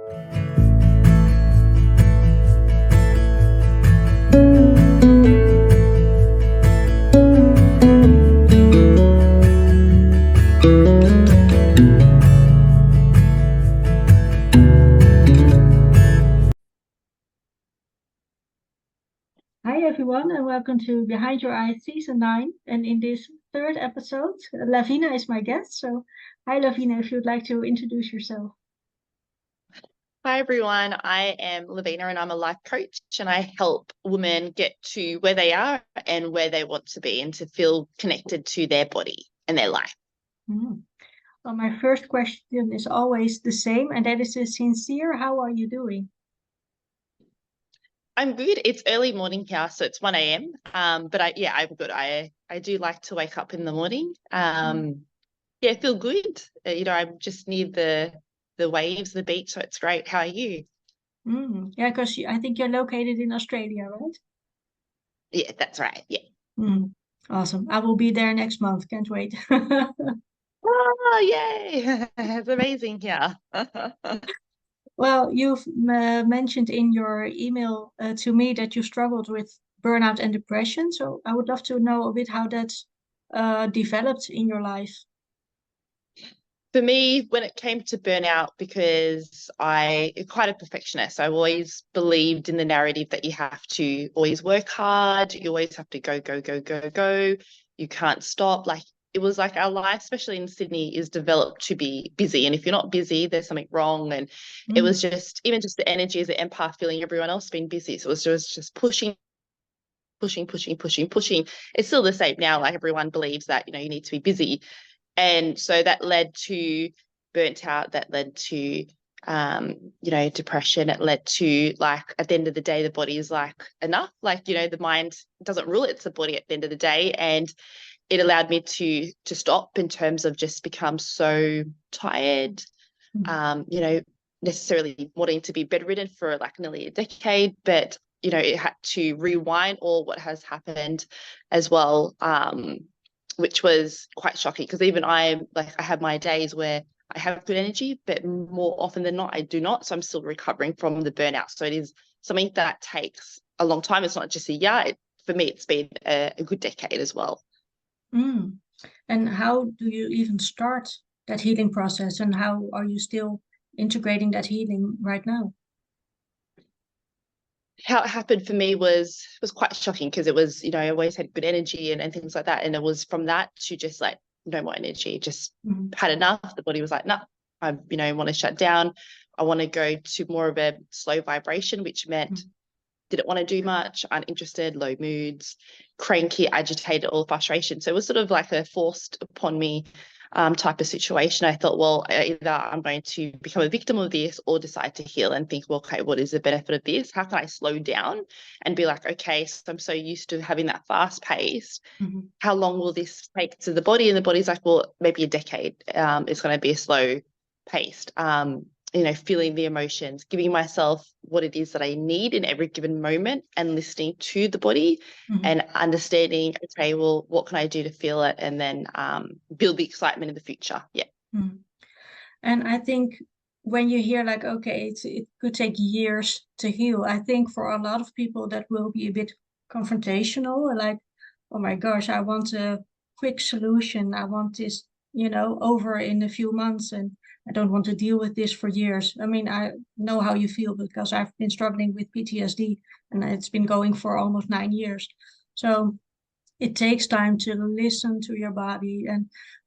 Hi everyone, and welcome to Behind Your Eyes Season 9. And in this third episode, Lavina is my guest. So, hi Lavina, if you'd like to introduce yourself. Hi everyone, I am Lavina and I'm a life coach and I help women get to where they are and where they want to be and to feel connected to their body and their life. Mm. Well, my first question is always the same, and that is a sincere, how are you doing? I'm good. It's early morning here, so it's 1 a.m. But I'm good. I do like to wake up in the morning. Yeah, I feel good. I'm just near the waves, the beach, so it's great. How are you? Yeah, because I think you're located in Australia, right? Yeah, that's right. Yeah. Mm. Awesome. I will be there next month. Can't wait. Oh, yay. It's amazing here. Well, you've mentioned in your email to me that you struggled with burnout and depression. So I would love to know a bit how that's developed in your life. For me, when it came to burnout, because I'm quite a perfectionist, I always believed in the narrative that you have to always work hard, you always have to go, go, go, go, go. You can't stop. Like it was like our life, especially in Sydney, is developed to be busy. And if you're not busy, there's something wrong. And it Mm, was just even just the energy as an empath feeling everyone else being busy. So it was just pushing, pushing, pushing, pushing, pushing. It's still the same now. Like everyone believes that, you need to be busy. And so that led to burnt out, that led to, depression. It led to like, at the end of the day, the body is like enough. Like, the mind doesn't rule, it's the body at the end of the day. And it allowed me to stop in terms of just become so tired, mm, necessarily wanting to be bedridden for like nearly a decade, but it had to rewind all what has happened as well, which was quite shocking because even I have my days where I have good energy, but more often than not, I do not. So I'm still recovering from the burnout. So it is something that takes a long time. It's not just a year. For me, it's been a good decade as well. mm. And how do you even start that healing process? And how are you still integrating that healing right now? How it happened for me was quite shocking because it was, I always had good energy and things like that. And it was from that to just like no more energy, just Mm, had enough. The body was like, no, I, want to shut down. I want to go to more of a slow vibration, which meant mm, didn't want to do much, uninterested, low moods, cranky, agitated, all frustration. So it was sort of like a forced upon me type of situation. I thought, well, either I'm going to become a victim of this or decide to heal and think, well, okay, what is the benefit of this? How can I slow down and be like, okay, so I'm so used to having that fast pace. mhm, How long will this take to the body? And the body's like, well, maybe a decade. It's going to be a slow paced. Feeling the emotions, giving myself what it is that I need in every given moment and listening to the body mhm, and understanding, okay, well, what can I do to feel it? And then build the excitement in the future. Yeah. mm. And I think when you hear like, okay, it could take years to heal, I think for a lot of people that will be a bit confrontational, like, oh my gosh, I want a quick solution. I want this, over in a few months, and I don't want to deal with this for years. I mean, I know how you feel because I've been struggling with PTSD and it's been going for almost 9 years. So it takes time to listen to your body.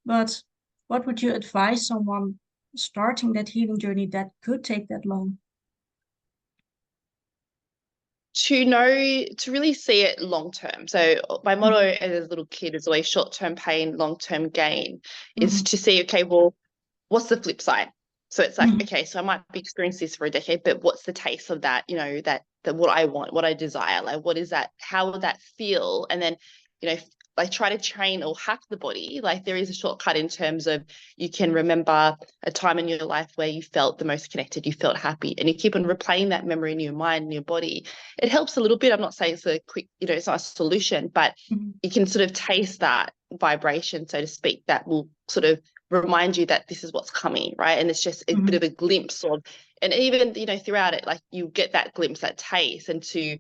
But what would you advise someone starting that healing journey that could take that long? To know, to really see it long term. So my motto Mhm, as a little kid is always short term pain, long term gain, is mhm, to see, okay, well, what's the flip side? So it's like, mhm, okay, so I might be experiencing this for a decade, but what's the taste of that? That what I want, what I desire, like what is that? How will that feel? And then, like try to train or hack the body. Like there is a shortcut in terms of you can remember a time in your life where you felt the most connected, you felt happy, and you keep on replaying that memory in your mind and your body. It helps a little bit. I'm not saying it's a quick, it's not a solution, but mhm, you can sort of taste that vibration, so to speak, that will sort of remind you that this is what's coming, right? And it's just a bit mhm, of a glimpse of And even, throughout it, like you get that glimpse, that taste, and to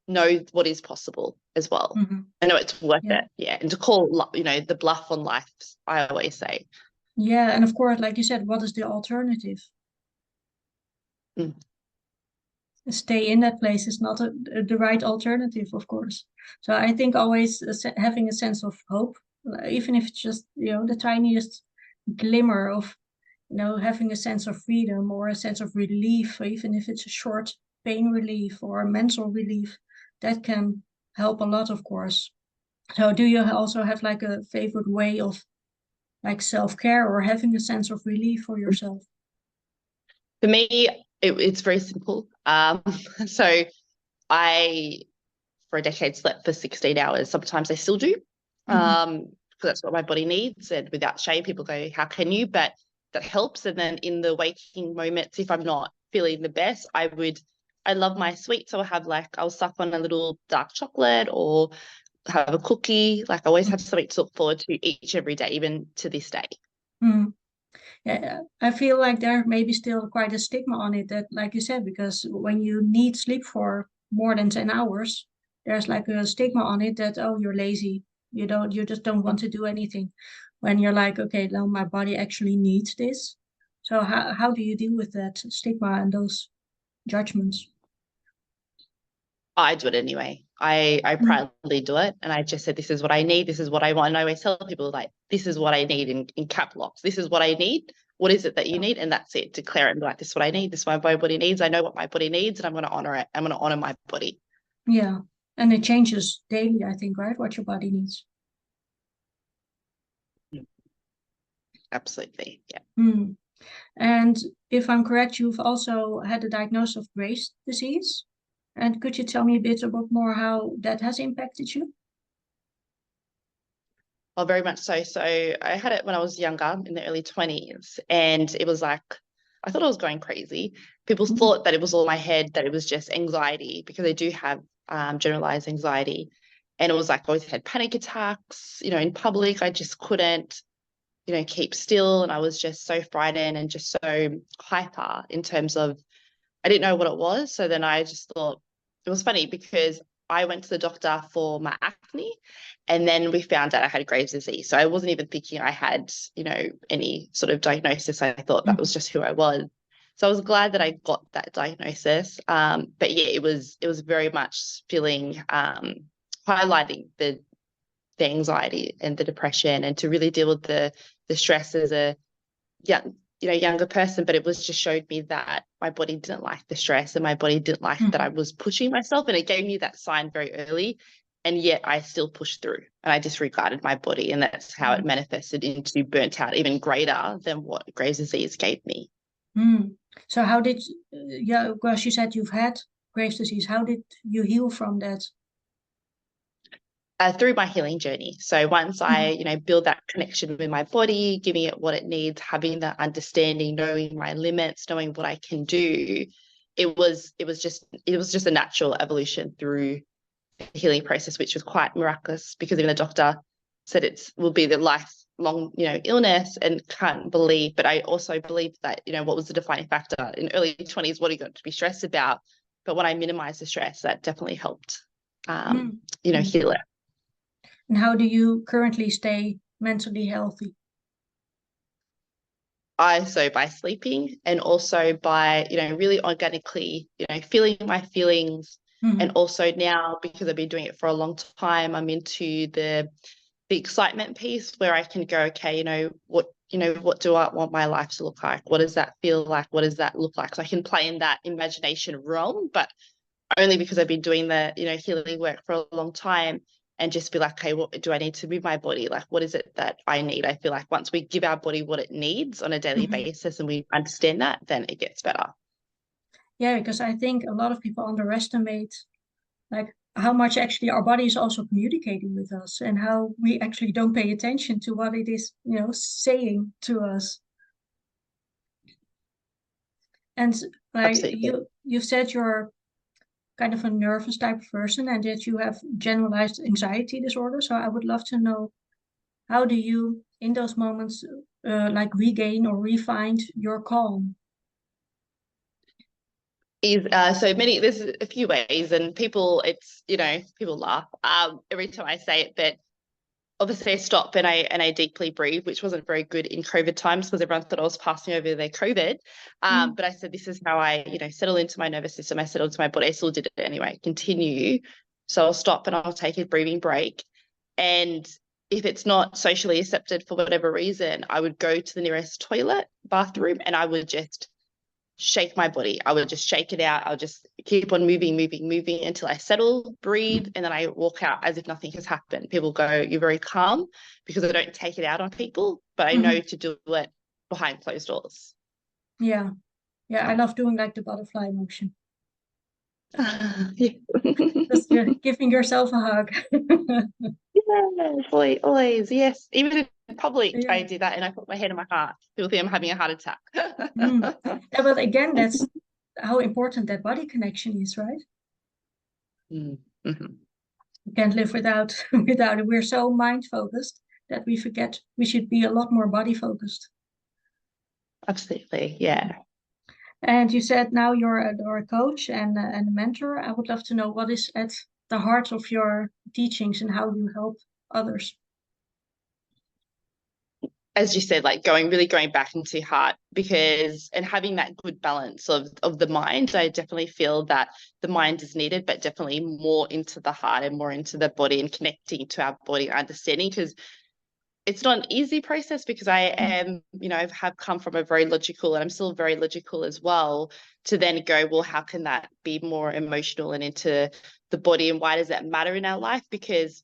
know what is possible as well. Hmm. I know it's worth Yeah. it. Yeah. And to call, the bluff on life, I always say. Yeah. And of course, like you said, what is the alternative? Mm. Stay in that place is not the right alternative, of course. So I think always having a sense of hope, even if it's just, the tiniest glimmer of, having a sense of freedom or a sense of relief, even if it's a short pain relief or a mental relief, that can help a lot, of course. So do you also have like a favorite way of like self-care or having a sense of relief for yourself? For me, it's very simple. So I, for a decade, slept for 16 hours. Sometimes I still do, Hmm. because that's what my body needs. And without shame, people go, how can you? But that helps. And then in the waking moments, if I'm not feeling the best, I love my sweets. So I'll suck on a little dark chocolate or have a cookie. Like I always have something to look forward to each every day, even to this day. Hmm. Yeah, I feel like there may be still quite a stigma on it that, like you said, because when you need sleep for more than 10 hours, there's like a stigma on it that, oh, you're lazy. You just don't want to do anything. When you're like, okay, now my body actually needs this. So how do you deal with that stigma and those judgments? I do it anyway. I Mm. proudly do it. And I just said, this is what I need. This is what I want. And I always tell people, like, this is what I need in cap locks. This is what I need. What is it that you Yeah. need? And that's it. Declare it and be like, this is what I need. This is what my body needs. I know what my body needs and I'm going to honor it. I'm going to honor my body. Yeah. And it changes daily, I think, right? What your body needs. Absolutely. Yeah. Mm. And if I'm correct, you've also had a diagnosis of Graves' disease. And could you tell me a bit about more how that has impacted you? Well, very much so. So I had it when I was younger in the early 20s. And it was like, I thought I was going crazy. People Mm. thought that it was all my head, that it was just anxiety, because I do have generalized anxiety. And it was like I always had panic attacks, in public. I just couldn't, keep still. And I was just so frightened and just so hyper in terms of I didn't know what it was. So then I just thought it was funny because I went to the doctor for my acne and then we found out I had Graves' disease. So I wasn't even thinking I had, any sort of diagnosis. I thought that Mhm. was just who I was. So I was glad that I got that diagnosis. But yeah, it was very much feeling highlighting the anxiety and the depression and to really deal with the stress as a young, younger person, but it was just showed me that my body didn't like the stress and my body didn't like that I Mhm. was pushing myself. And it gave me that sign very early. And yet I still pushed through and I disregarded my body. And that's how it Mm. manifested into burnt out, even greater than what Graves' disease gave me. Mm. So how did, yeah, because you said you've had Graves' disease, how did you heal from that? Through my healing journey. So once I, Mhm. build that connection with my body, giving it what it needs, having that understanding, knowing my limits, knowing what I can do, it was just a natural evolution through the healing process, which was quite miraculous because even the doctor said it will be the lifelong, illness and can't believe. But I also believe that, what was the defining factor in early 20s, what are you going to be stressed about? But when I minimized the stress, that definitely helped, Mm. Mm. heal it. And how do you currently stay mentally healthy? So by sleeping and also by, really organically, feeling my feelings. And Mhm. also now, because I've been doing it for a long time, I'm into the excitement piece where I can go, okay, what do I want my life to look like? What does that feel like? What does that look like? So I can play in that imagination realm, but only because I've been doing the, healing work for a long time and just be like, okay, what do I need to move my body? Like, what is it that I need? I feel like once we give our body what it needs on a daily Mhm. basis and we understand that, then it gets better. Yeah, because I think a lot of people underestimate like how much actually our body is also communicating with us and how we actually don't pay attention to what it is, saying to us. And like Absolutely. you've said you're kind of a nervous type of person and that you have generalized anxiety disorder. So I would love to know, how do you in those moments like regain or refine your calm? is so many, there's a few ways, and people, it's, people laugh every time I say it, but obviously I stop and I deeply breathe, which wasn't very good in COVID times because everyone thought I was passing over their COVID. Mm. But I said, this is how I, settle into my nervous system. I settle into my body. I still did it anyway, continue. So I'll stop and I'll take a breathing break. And if it's not socially accepted for whatever reason, I would go to the nearest toilet, bathroom, and I would just shake my body. I would just shake it out. I'll just keep on moving, moving, moving until I settle, breathe, and then I walk out as if nothing has happened. People go, "You're very calm," because I don't take it out on people, but I know Hmm. to do it behind closed doors. Yeah. Yeah. I love doing like the butterfly motion. Yeah. Just you're giving yourself a hug. Yes, always, yes. Even in public, Yeah. I do that and I put my head in my heart. People think I'm having a heart attack. Mm. Yeah, but again, that's how important that body connection is, right? Mm-hmm. We can't live without without it. We're so mind focused that we forget we should be a lot more body focused. Absolutely, yeah. And you said now you're a coach and a mentor. I would love to know what is at the heart of your teachings and how you help others. As you said, like really going back into heart, because and having that good balance of the mind, I definitely feel that the mind is needed, but definitely more into the heart and more into the body and connecting to our body understanding, because it's not an easy process, because I Mm. am, I have come from a very logical, and I'm still very logical as well, to then go, well, how can that be more emotional and into the body, and why does that matter in our life? Because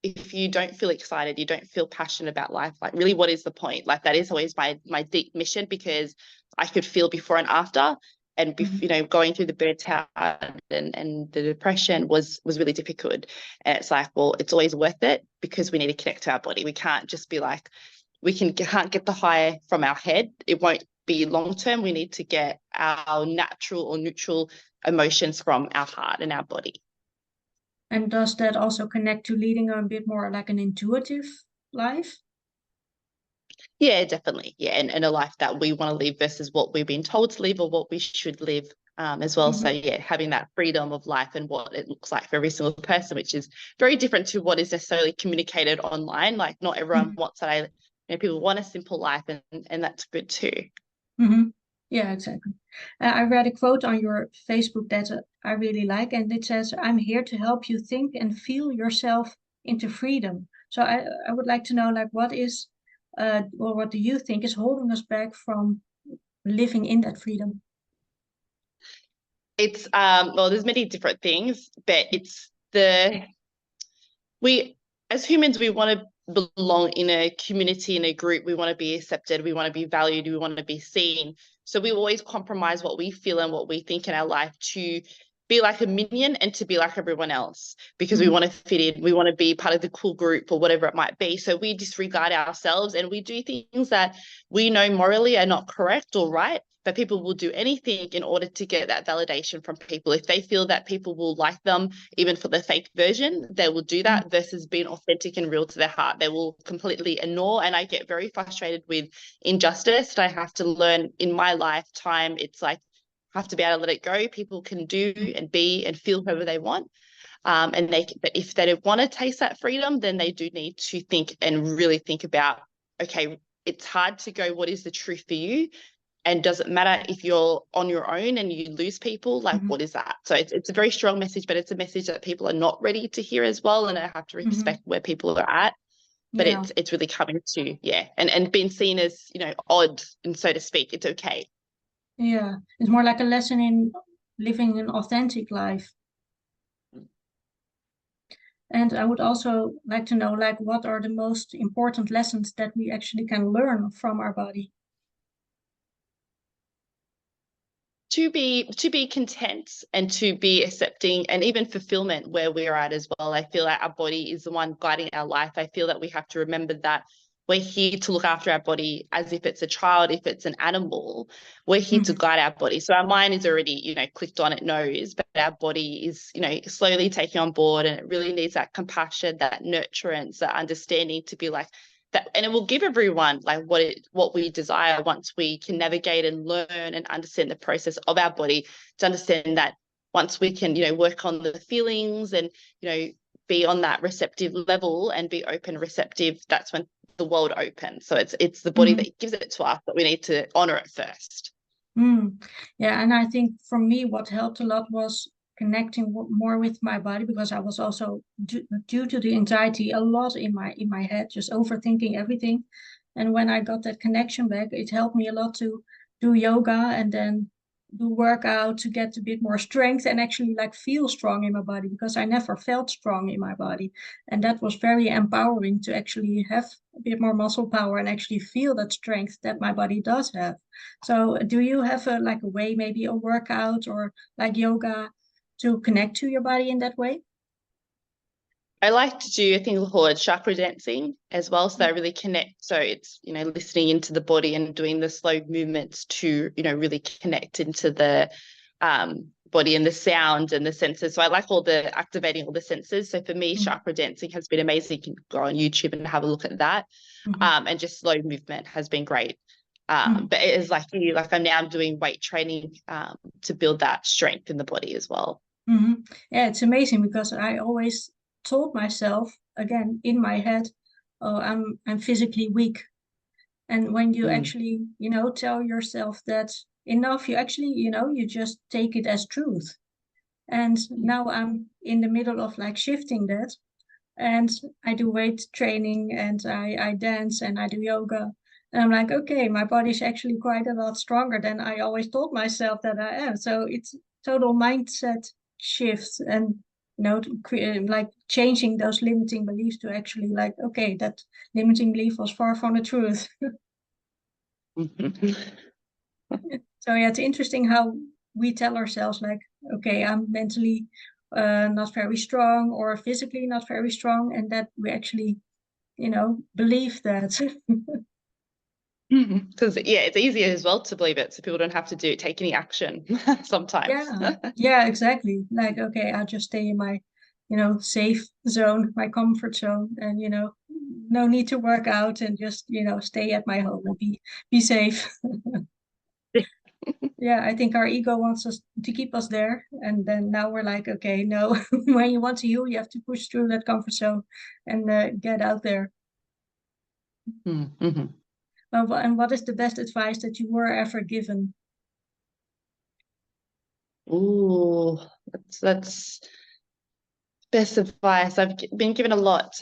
if you don't feel excited, you don't feel passionate about life, like really, what is the point? Like that is always my deep mission, because I could feel before and after, and Mhm. going through the burnout and the depression was really difficult. And it's like, well, it's always worth it, because we need to connect to our body. We can't just be like, can't get the high from our head. It won't be long term. We need to get our natural or neutral emotions from our heart and our body. And does that also connect to leading a bit more like an intuitive life? Yeah, definitely. Yeah, and a life that we want to live versus what we've been told to live or what we should live, as well. So Hmm. yeah, having that freedom of life and what it looks like for every single person, which is very different to what is necessarily communicated online. Like not everyone Hmm. wants that. People want a simple life, and that's good too. Hmm. Yeah, exactly. I read a quote on your Facebook that I really like, and it says, "I'm here to help you think and feel yourself into freedom." So I would like to know, like, what is, or what do you think is holding us back from living in that freedom? It's well, there's many different things, but it's the we as humans, we want to belong in a community, in a group. We want to be accepted, we want to be valued, we want to be seen. So we always compromise what we feel and what we think in our life to be like a minion and to be like everyone else, because we Hmm. want to fit in, we want to be part of the cool group or whatever it might be. So we disregard ourselves and we do things that we know morally are not correct or right, but people will do anything in order to get that validation from people. If they feel that people will like them, even for the fake version, they will do that versus being authentic and real to their heart. They will completely ignore. And I get very frustrated with injustice. I have to learn in my lifetime. It's like, I have to be able to let it go. People can do and be and feel whoever they want. But if they don't want to taste that freedom, then they do need to think and really think about, okay, it's hard to go, what is the truth for you? And does it matter if you're on your own and you lose people? Like, Hmm. what is that? So it's a very strong message, but it's a message that people are not ready to hear as well. And I have to Hmm. respect where people are at. But Yeah, it's really coming to, yeah, and being seen as, odd, and so to speak, it's okay. yeah. It's more like a lesson in living an authentic life. And I would also like to know, like, what are the most important lessons that we actually can learn from our body? To be content and to be accepting and even fulfillment where we're at as well. I feel like our body is the one guiding our life. I feel that we have to remember that we're here to look after our body as if it's a child, if it's an animal. We're here to Hmm. guide our body. So our mind is already, clicked on, it knows, but our body is, slowly taking on board, and it really needs that compassion, that nurturance, that understanding to be like, that, and it will give everyone like what we desire once we can navigate and learn and understand the process of our body, to understand that once we can, work on the feelings and, be on that receptive level and be open, receptive, that's when the world opens. So it's the body Mhm. that gives it to us, but we need to honor it first. Mm. Yeah, and I think for me, what helped a lot was connecting more with my body, because I was also due to the anxiety a lot in my head, just overthinking everything. And when I got that connection back, it helped me a lot to do yoga and then do workout to get a bit more strength and actually like feel strong in my body, because I never felt strong in my body. And that was very empowering to actually have a bit more muscle power and actually feel that strength that my body does have. So do you have a like a way, maybe a workout or like yoga to connect to your body in that way? I like to do a thing called chakra dancing as well. So I really connect. So it's, listening into the body and doing the slow movements to, really connect into the body and the sound and the senses. So I like activating all the senses. So for me, Mm. chakra dancing has been amazing. You can go on YouTube and have a look at that. Mhm. And just slow movement has been great. Mhm. But it is like you, like I'm now doing weight training to build that strength in the body as well. Mhm. Yeah, it's amazing because I always told myself again in my head, oh, I'm physically weak. And when you Mm. actually, tell yourself that enough, you actually, you just take it as truth. And now I'm in the middle of like shifting that. And I do weight training and I dance and I do yoga. And I'm like, okay, my body's actually quite a lot stronger than I always told myself that I am. So it's total mindset shift and like changing those limiting beliefs to actually like, okay, that limiting belief was far from the truth. So yeah, it's interesting how we tell ourselves like, okay, I'm mentally not very strong or physically not very strong, and that we actually believe that. Because yeah, it's easier as well to believe it, so people don't have to take any action sometimes. Yeah, yeah, exactly. Like, okay, I'll just stay in my, safe zone, my comfort zone, and no need to work out and just, stay at my home and be safe. Yeah, I think our ego wants us to keep us there. And then now we're like, okay, no, when you want to heal, you have to push through that comfort zone and get out there. Mm-hmm. And what is the best advice that you were ever given? Ooh, that's best advice. I've been given a lot.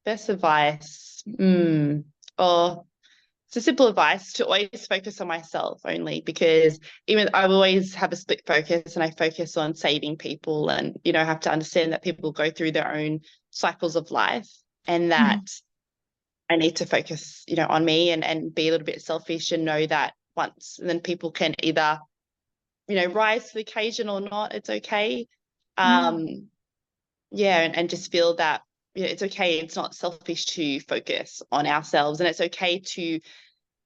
Best advice. Oh, it's a simple advice to always focus on myself only, because even I always have a split focus and I focus on saving people, and I have to understand that people go through their own cycles of life, and that Mhm. I need to focus, on me, and be a little bit selfish and know that once, and then people can either, rise to the occasion or not. It's okay. Mm. Um, yeah, and just feel that, it's okay. It's not selfish to focus on ourselves, and it's okay to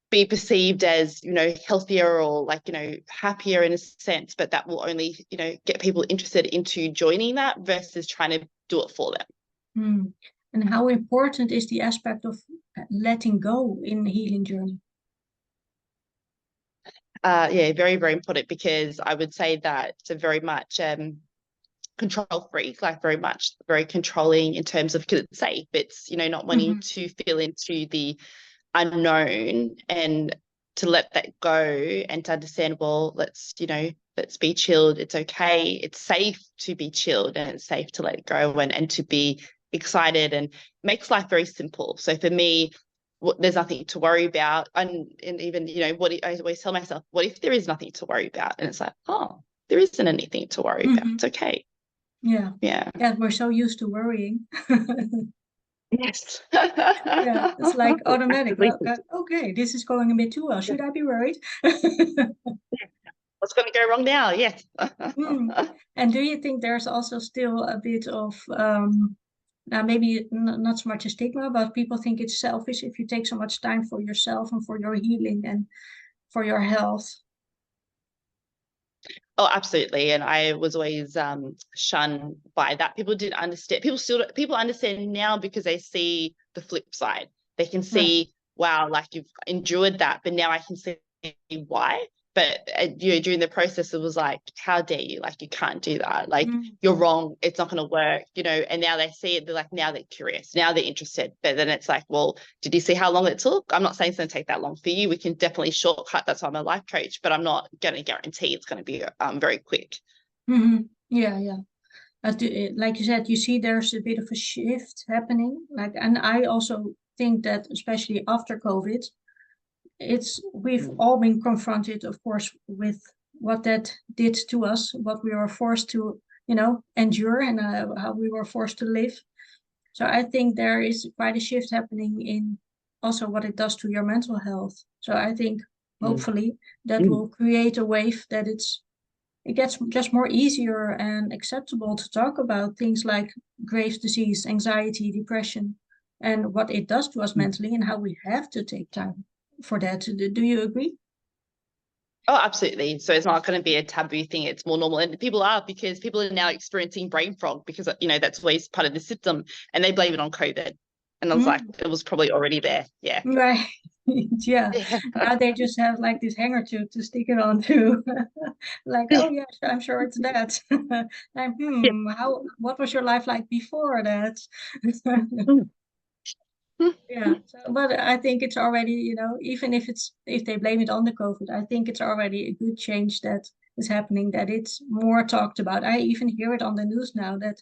be perceived as, healthier or like, happier in a sense, but that will only, get people interested into joining that versus trying to do it for them. Mm. And how important is the aspect of letting go in the healing journey? Yeah, very, very important, because I would say that it's a very much control freak, like very much very controlling in terms of, because it's safe. It's, not wanting Mhm. to feel into the unknown, and to let that go, and to understand, well, let's be chilled. It's okay. It's safe to be chilled, and it's safe to let go, and to be excited, and makes life very simple. So for me, there's nothing to worry about. And even, what I always tell myself, what if there is nothing to worry about? And it's like, oh, there isn't anything to worry about. Mhm. It's okay. Yeah. Yeah. Yeah, we're so used to worrying. Yes. Yeah, it's like automatic. Actively. Okay, this is going a bit too well. Should I be worried? What's going to go wrong now? Yes. Hmm. And do you think there's also still a bit of now maybe not so much a stigma, but people think it's selfish if you take so much time for yourself and for your healing and for your health? Oh, absolutely. And I was always shunned by that. People didn't understand. People understand now because they see the flip side. They can Right. see, wow, like you've endured that, but now I can see why. But during the process, it was like, how dare you? Like you can't do that. Like you're Mm. wrong. It's not going to work. And now they see it. They're like, now they're curious. Now they're interested. But then it's like, well, did you see how long it took? I'm not saying it's going to take that long for you. We can definitely shortcut. That's why I'm a life coach, but I'm not going to guarantee it's going to be very quick. Yeah, yeah. Like you said, you see there's a bit of a shift happening. Like, and I also think that especially after COVID, we've Mm. all been confronted, of course, with what that did to us, what we were forced to, endure, and how we were forced to live. So I think there is quite a shift happening in also what it does to your mental health. So I think Mm. hopefully that Mm. will create a wave that it gets just more easier and acceptable to talk about things like Graves' disease, anxiety, depression, and what it does to us mentally, and how we have to take time for that. Do you agree? Oh, absolutely. So it's not going to be a taboo thing. It's more normal. And people are because people are now experiencing brain fog because, that's always part of the system and they blame it on COVID. And I was like, Mm, it was probably already there. Yeah. right. Yeah. Yeah. Now they just have like this hanger to stick it on to. Like, oh yeah, I'm sure it's that. Like, Yeah. what was your life like before that? Mm. Mm. Yeah, so, but I think it's already, even if they blame it on the COVID, I think it's already a good change that is happening, that it's more talked about. I even hear it on the news now that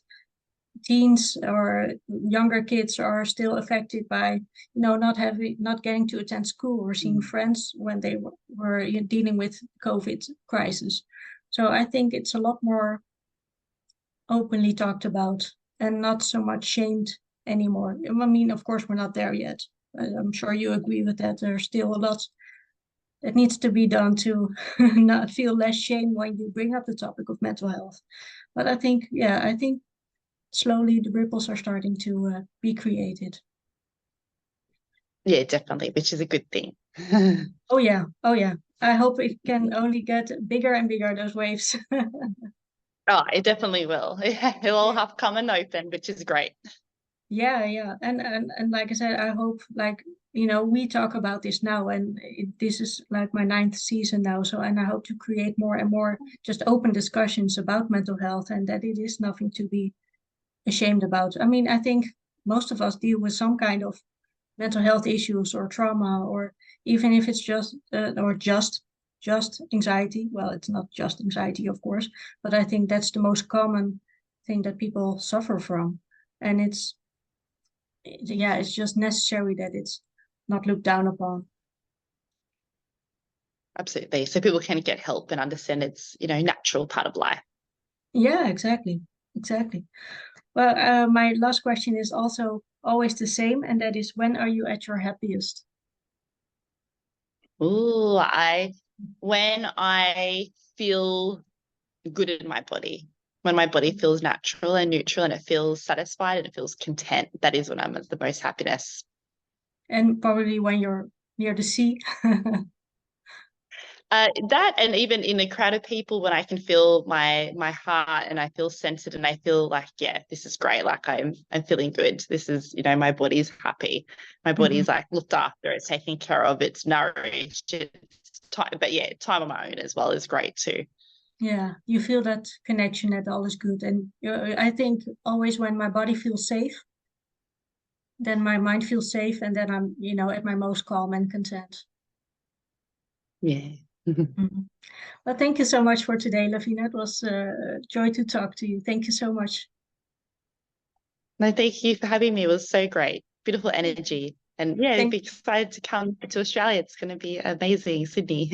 teens or younger kids are still affected by, not getting to attend school or seeing Mm. friends when they were dealing with COVID crisis. So I think it's a lot more openly talked about and not so much shamed anymore. I mean, of course, we're not there yet. I'm sure you agree with that. There's still a lot that needs to be done to not feel less shame when you bring up the topic of mental health. But I think, yeah, I think slowly the ripples are starting to be created. Yeah, definitely, which is a good thing. Oh, yeah. Oh, yeah. I hope it can only get bigger and bigger, those waves. Oh, it definitely will. Yeah, it'll all Yeah. have come and open, which is great. Yeah, yeah. And like I said, I hope like, we talk about this now and this is like my ninth season now. So, and I hope to create more and more just open discussions about mental health and that it is nothing to be ashamed about. I mean, I think most of us deal with some kind of mental health issues or trauma, or even if it's just anxiety. Well, it's not just anxiety, of course, but I think that's the most common thing that people suffer from. And yeah, it's just necessary that it's not looked down upon. Absolutely. So people can get help and understand it's, natural part of life. Yeah, exactly. Exactly. Well, my last question is also always the same, and that is, when are you at your happiest? Ooh, when I feel good in my body, when my body feels natural and neutral and it feels satisfied and it feels content, that is when I'm at the most happiness. And probably when you're near the sea. That and even in a crowd of people when I can feel my heart and I feel centered and I feel like, yeah, this is great. Like I'm feeling good. This is, my body's happy. My body's Mhm. like looked after, it's taken care of, it's nourished, it's time, but yeah, time on my own as well is great too. Yeah, you feel that connection that all is good. And I think always when my body feels safe, then my mind feels safe, and then I'm, at my most calm and content. Yeah. Mhm. Well, thank you so much for today, Lavina. It was a joy to talk to you. Thank you so much. No, thank you for having me. It was so great. Beautiful Thank energy. And yeah, thank be excited to come to Australia. It's going to be amazing, Sydney.